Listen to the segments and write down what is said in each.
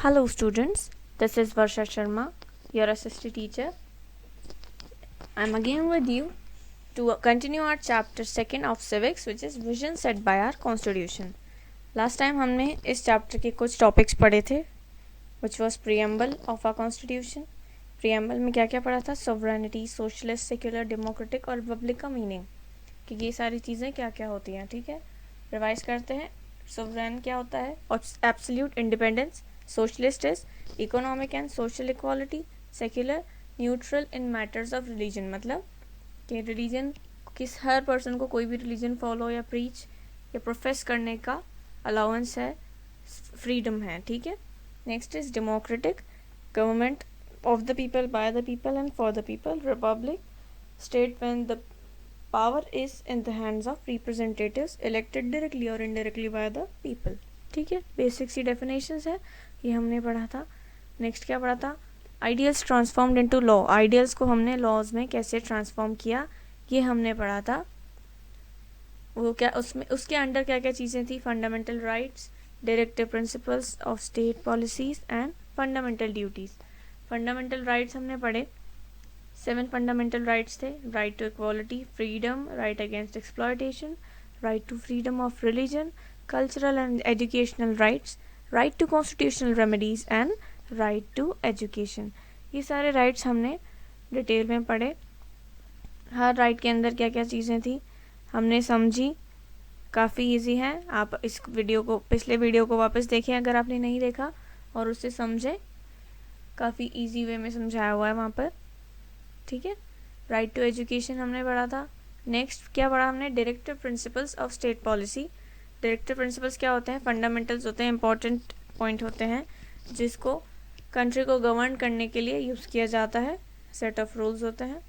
Hello students, this is Varsha Sharma, your assistant teacher. I'm again with you to continue our chapter 2 of civics, which is vision set by our constitution. Last time हमने इस chapter के कुछ topics पढ़े थे, which was preamble of our constitution. preamble में क्या क्या पढ़ा था? sovereignty, socialist, secular, democratic और republic का meaning, कि ये सारी चीज़ें क्या क्या होती हैं. ठीक है, रिवाइज करते हैं. sovereign क्या होता है? absolute independence. Socialist is economic and social equality. Secular, neutral in matters of religion, मतलब कि religion किस हर person को कोई भी religion follow या preach या profess करने का allowance है, freedom है. ठीक है. Next is democratic, government of the people, by the people and for the people. Republic, state when the power is in the hands of representatives elected directly or indirectly by the people. ठीक है, basic सी definitions है, ये हमने पढ़ा था. Next क्या पढ़ा था? Ideals transformed into law. Ideals को हमने लॉज में कैसे ट्रांसफॉर्म किया, ये हमने पढ़ा था. वो क्या उसमें उसके अंडर क्या क्या चीज़ें थी? Fundamental rights, directive principles of state policies and fundamental duties. Fundamental rights हमने पढ़े. 7 फंडामेंटल राइट्स थे. Right to equality, freedom, right against exploitation, right to freedom of religion, cultural and educational rights, right to constitutional remedies and right to education. ये सारे rights हमने detail में पढ़े. हर right के अंदर क्या क्या चीज़ें थी हमने समझी. काफ़ी इजी है. आप इस वीडियो को, पिछले वीडियो को वापस देखें अगर आपने नहीं देखा, और उससे समझें. काफ़ी इजी वे में समझाया हुआ है वहाँ पर. ठीक है. राइट टू एजुकेशन हमने पढ़ा था. नेक्स्ट क्या पढ़ा हमने? Directive principles of state policy. Directive principles क्या होते हैं? फंडामेंटल्स होते हैं, इंपॉर्टेंट पॉइंट होते हैं जिसको कंट्री को गवर्न करने के लिए यूज़ किया जाता है. सेट ऑफ रूल्स होते हैं.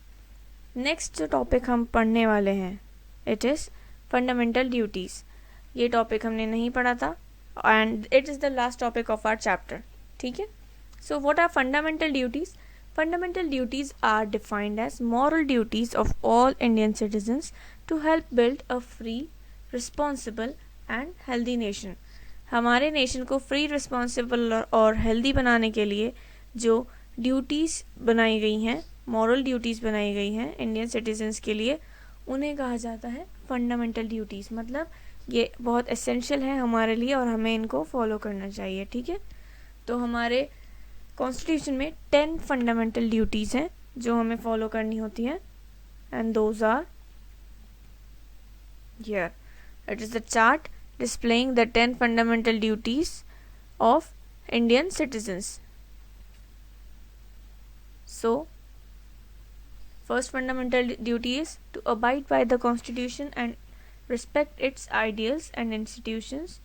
नेक्स्ट जो टॉपिक हम पढ़ने वाले हैं, इट इज़ फंडामेंटल ड्यूटीज़. ये टॉपिक हमने नहीं पढ़ा था and it is the last topic of our chapter. ठीक है. So what are fundamental duties? Fundamental duties are defined as moral duties of all Indian citizens to help build a free, responsible and healthy nation. हमारे nation को free, responsible और healthy बनाने के लिए जो duties बनाई गई हैं, मॉरल ड्यूटीज़ बनाई गई हैं इंडियन सिटीजन्स के लिए, उन्हें कहा जाता है फंडामेंटल ड्यूटीज़. मतलब ये बहुत एसेंशियल है हमारे लिए और हमें इनको फॉलो करना चाहिए. ठीक है. तो हमारे कॉन्स्टिट्यूशन में 10 फंडामेंटल ड्यूटीज़ हैं जो हमें फॉलो करनी होती हैं, and those are here. It is the chart displaying the 10 fundamental duties of Indian citizens. So, first fundamental duty is to abide by the constitution and respect its ideals and institutions,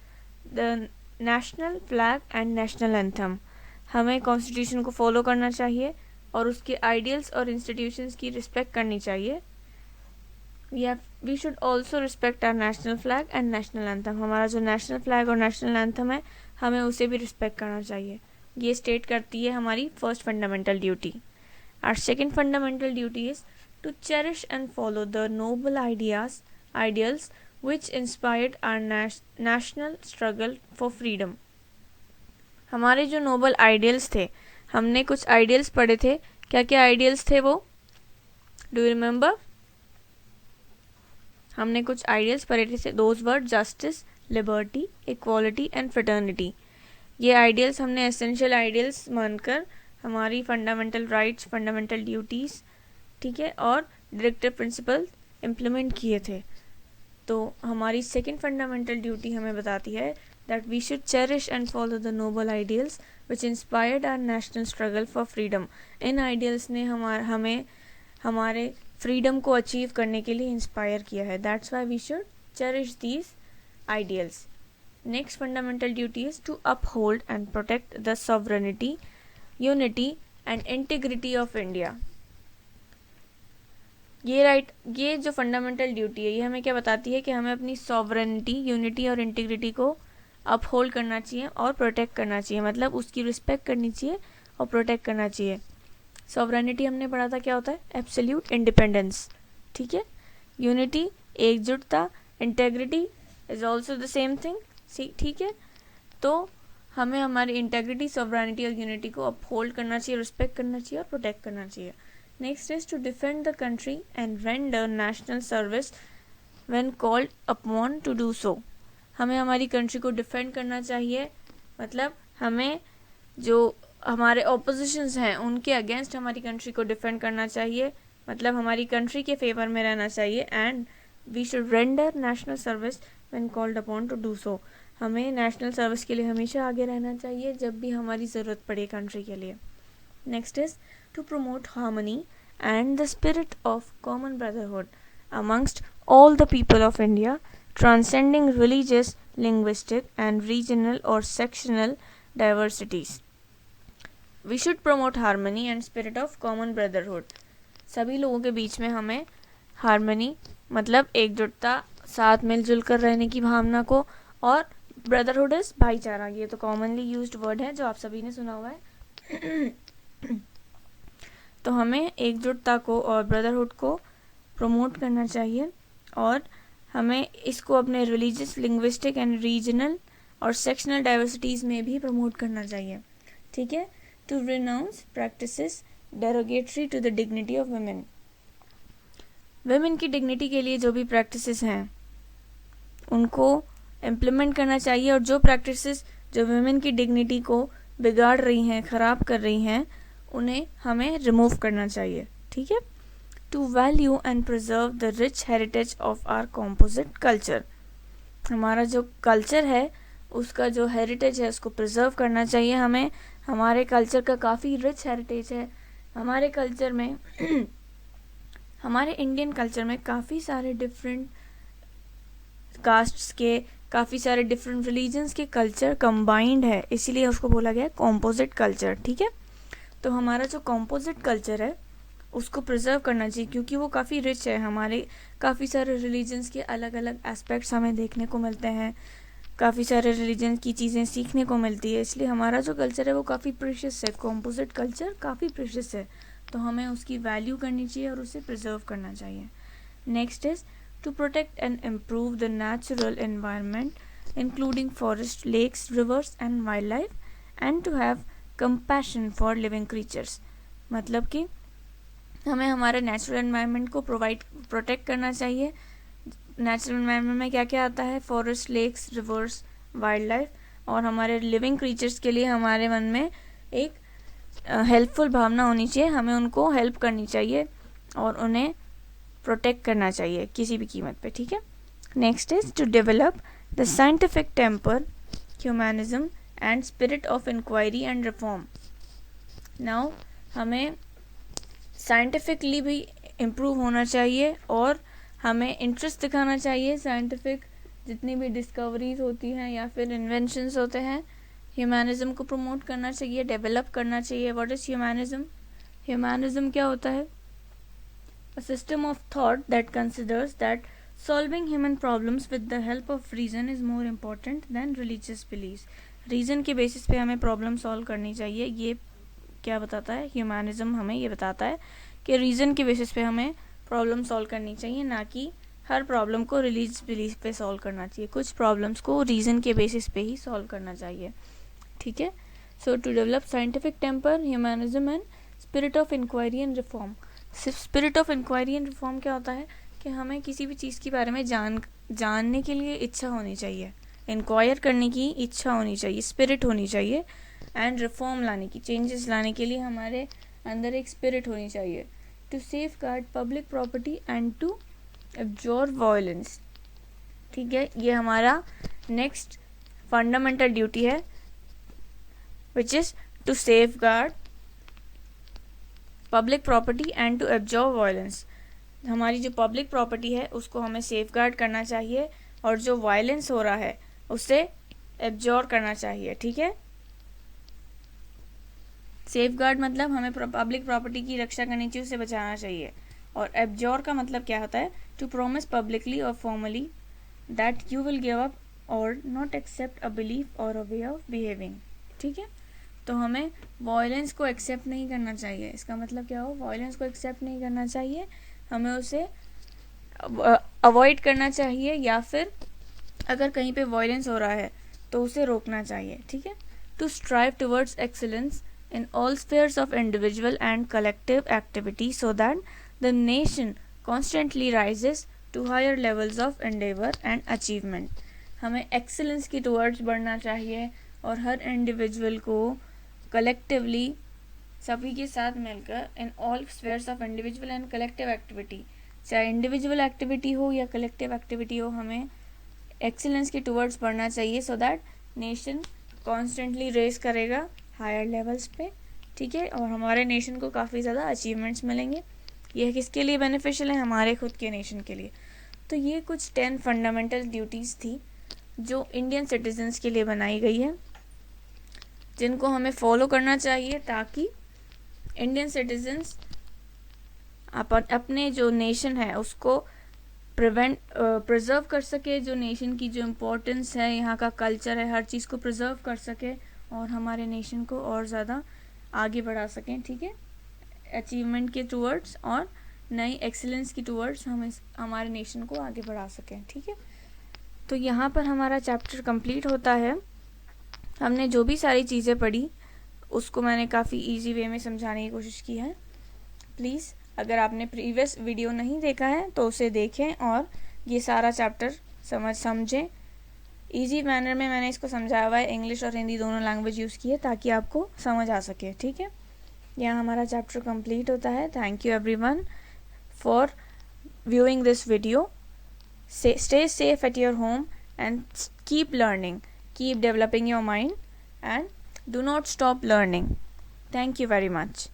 the national flag and national anthem. हमें constitution को follow करना चाहिए और उसके ideals और institutions की respect करनी चाहिए. We should also respect our national flag and national anthem. हमारा जो नेशनल फ्लैग और नेशनल एंथम है, हमें उसे भी रिस्पेक्ट करना चाहिए. ये स्टेट करती है हमारी first fundamental duty. Our second fundamental duty is to cherish and follow the noble ideals which inspired our national struggle for freedom. हमारे जो नोबल आइडियल्स थे, हमने कुछ आइडियल्स पढ़े थे. क्या क्या आइडियल्स थे वो? Do you remember? हमने कुछ आइडियल्स पढ़े थे. Those were justice, liberty, equality and fraternity. ये आइडियल्स हमने एसेंशियल आइडियल्स मानकर हमारी फंडामेंटल राइट्स, फंडामेंटल ड्यूटीज़, ठीक है, और डायरेक्टिव प्रिंसिपल इम्प्लीमेंट किए थे. तो हमारी सेकेंड फंडामेंटल ड्यूटी हमें बताती है that we should cherish and follow the noble ideals which inspired our national struggle for freedom. इन आइडियल्स ने हमें हमारे फ्रीडम को अचीव करने के लिए इंस्पायर किया है. That's why we should cherish these ideals. Next fundamental duty is to uphold and protect the sovereignty, unity and integrity of India. ये जो फंडामेंटल ड्यूटी है, ये हमें क्या बताती है कि हमें अपनी सॉवरेनिटी, यूनिटी और इंटीग्रिटी को अपहोल्ड करना चाहिए और प्रोटेक्ट करना चाहिए. मतलब उसकी रिस्पेक्ट करनी चाहिए और प्रोटेक्ट करना चाहिए. सॉवरेनिटी हमने पढ़ा था क्या होता है? Absolute independence. ठीक है. यूनिटी एकजुटता, integrity is also the same thing. ठीक है. तो हमें हमारी इंटेग्रिटी, सॉवरेनिटी और यूनिटी को अपहोल्ड करना चाहिए, रिस्पेक्ट करना चाहिए और प्रोटेक्ट करना चाहिए. Next is to defend the country and render national service when called upon to do so. हमें हमारी कंट्री को डिफेंड करना चाहिए, मतलब हमें जो हमारे ऑपोजिशंस हैं उनके अगेंस्ट हमारी कंट्री को डिफेंड करना चाहिए, मतलब हमारी कंट्री के फेवर में रहना चाहिए. And we should render national service when called upon to do so. हमें नेशनल सर्विस के लिए हमेशा आगे रहना चाहिए जब भी हमारी ज़रूरत पड़े कंट्री के लिए. Next is to promote harmony and the spirit of common brotherhood amongst all the people of India, transcending religious, linguistic and regional or sectional diversities. We should promote harmony and spirit of common brotherhood. सभी लोगों के बीच में हमें harmony मतलब एकजुटता, साथ मिलजुल कर रहने की भावना को, और ब्रदरहुड इज भाईचारा. ये तो कॉमनली यूज्ड वर्ड है जो आप सभी ने सुना हुआ है. तो हमें एकजुटता को और ब्रदरहुड को प्रमोट करना चाहिए और हमें इसको अपने रिलीजियस, लिंग्विस्टिक एंड रीजनल और सेक्शनल डाइवर्सिटीज़ में भी प्रमोट करना चाहिए. ठीक है. To renounce practices derogatory to the dignity of women. Women की डिग्निटी के लिए जो भी प्रैक्टिसेस हैं उनको इम्प्लीमेंट करना चाहिए, और जो प्रैक्टिसेस जो वुमेन की डिग्निटी को बिगाड़ रही हैं, ख़राब कर रही हैं, उन्हें हमें रिमूव करना चाहिए. ठीक है. To value and preserve the rich heritage of our composite culture. हमारा जो कल्चर है उसका जो हेरिटेज है उसको प्रिजर्व करना चाहिए हमें. हमारे कल्चर का काफ़ी रिच हेरिटेज है. हमारे कल्चर में हमारे इंडियन कल्चर में काफ़ी सारे डिफरेंट कास्ट्स के, काफ़ी सारे डिफरेंट रिलीजन्स के कल्चर कंबाइंड है, इसीलिए उसको बोला गया कॉम्पोजिट कल्चर. ठीक है. तो हमारा जो कॉम्पोजिट कल्चर है उसको प्रिजर्व करना चाहिए क्योंकि वो काफ़ी रिच है. हमारे काफ़ी सारे रिलीजन्स के अलग अलग एस्पेक्ट्स हमें देखने को मिलते हैं, काफ़ी सारे रिलीजन की चीज़ें सीखने को मिलती है, इसलिए हमारा जो कल्चर है वो काफ़ी प्रीशियस है. कॉम्पोजिट कल्चर काफ़ी प्रीशियस है, तो हमें उसकी वैल्यू करनी चाहिए और उसे प्रिजर्व करना चाहिए. Next is to protect and improve the natural environment including forest, lakes, rivers and wild life, and to have compassion for living creatures. मतलब कि हमें हमारे नेचुरल एनवायरनमेंट को प्रोटेक्ट करना चाहिए. नेचुरल एनवायरनमेंट में क्या क्या आता है? Forest, lakes, rivers, wild life, और हमारे लिविंग क्रीचर्स के लिए हमारे मन में एक हेल्पफुल भावना होनी चाहिए. हमें उनको हेल्प करनी चाहिए और उन्हें प्रोटेक्ट करना चाहिए किसी भी कीमत पे. ठीक है. Next is to develop the scientific temper, humanism and spirit of inquiry and reform. Now हमें साइंटिफिकली भी इम्प्रूव होना चाहिए और हमें इंटरेस्ट दिखाना चाहिए. साइंटिफिक जितनी भी डिस्कवरीज होती हैं या फिर इन्वेंशंस होते हैं, ह्यूमैनिज्म को प्रमोट करना चाहिए, डेवलप करना चाहिए. What is humanism? ह्यूमैनिज्म क्या होता है? A system of thought that considers that solving human problems with the help of reason is more important than religious beliefs. Reason के बेसिस पे हमें प्रॉब्लम सॉल्व करनी चाहिए. ये क्या बताता है? ह्यूमैनिज्म हमें ये बताता है कि रीज़न के बेसिस पे हमें प्रॉब्लम सॉल्व करनी चाहिए, ना कि हर प्रॉब्लम को रिलीजियस बिलीफ पे सॉल्व करना चाहिए. कुछ प्रॉब्लम्स को रीज़न के बेसिस पे ही सॉल्व करना चाहिए. ठीक है. So to develop scientific temper, humanism and spirit of inquiry and reform. Spirit of inquiry and reform क्या होता है कि हमें किसी भी चीज़ के बारे में जानने के लिए इच्छा होनी चाहिए, इंक्वायर करने की इच्छा होनी चाहिए, स्पिरिट होनी चाहिए. एंड रिफॉर्म लाने की, चेंजेस लाने के लिए हमारे अंदर एक स्पिरिट होनी चाहिए. To safeguard public property and to absorb violence. ठीक है. ये हमारा नेक्स्ट फंडामेंटल ड्यूटी है which is to safeguard public property and to absorb violence. हमारी जो पब्लिक प्रॉपर्टी है उसको हमें सेफ गार्ड करना चाहिए और जो वायलेंस हो रहा है उसे एब्जॉर्ब करना चाहिए. ठीक है. सेफ गार्ड मतलब हमें पब्लिक प्रॉपर्टी की रक्षा करनी चाहिए, उसे बचाना चाहिए. और एब्जॉर्ब का मतलब क्या होता है? टू प्रोमिस पब्लिकली और formally that you will give up और नॉट एक्सेप्ट अ बिलीफ और अ वे ऑफ बिहेविंग. ठीक है. तो हमें वायलेंस को एक्सेप्ट नहीं करना चाहिए. इसका मतलब क्या हो? वायलेंस को एक्सेप्ट नहीं करना चाहिए, हमें उसे अवॉइड करना चाहिए, या फिर अगर कहीं पे वायलेंस हो रहा है तो उसे रोकना चाहिए. ठीक है. to strive towards excellence in all spheres of individual and collective activity so that the nation constantly rises to higher levels of endeavor and achievement. हमें excellence की towards बढ़ना चाहिए और हर individual को collectively सभी के साथ मिलकर in all spheres of individual and collective activity, चाहे individual activity हो या collective activity हो, हमें excellence की towards बढ़ना चाहिए so that nation constantly raise करेगा higher levels पे, ठीक है, और हमारे nation को काफ़ी ज़्यादा achievements मिलेंगे. यह किसके लिए beneficial है? हमारे खुद के nation के लिए. तो ये कुछ 10 फंडामेंटल ड्यूटीज़ थी जो इंडियन सिटीजन्स के लिए बनाई गई है, जिनको हमें फॉलो करना चाहिए ताकि इंडियन सिटीजन्स अपने जो नेशन है उसको प्रिजर्व कर सके, जो नेशन की जो इम्पोर्टेंस है, यहाँ का कल्चर है, हर चीज़ को प्रिजर्व कर सके और हमारे नेशन को और ज़्यादा आगे बढ़ा सकें, ठीक है, अचीवमेंट के टूवर्ड्स और नई एक्सीलेंस की टूवर्ड्स हम हमारे नेशन को आगे बढ़ा सकें, ठीक है. तो यहाँ पर हमारा चैप्टर कंप्लीट होता है. हमने जो भी सारी चीज़ें पढ़ी उसको मैंने काफ़ी इजी वे में समझाने की कोशिश की है. प्लीज़ अगर आपने प्रीवियस वीडियो नहीं देखा है तो उसे देखें और ये सारा चैप्टर समझें. इजी मैनर में मैंने इसको समझाया हुआ है, इंग्लिश और हिंदी दोनों लैंग्वेज यूज़ की है ताकि आपको समझ आ सके, ठीक है. यहाँ हमारा चैप्टर कंप्लीट होता है. Thank you everyone for viewing this video. Stay safe at your home and keep learning, keep developing your mind and do not stop learning. Thank you very much.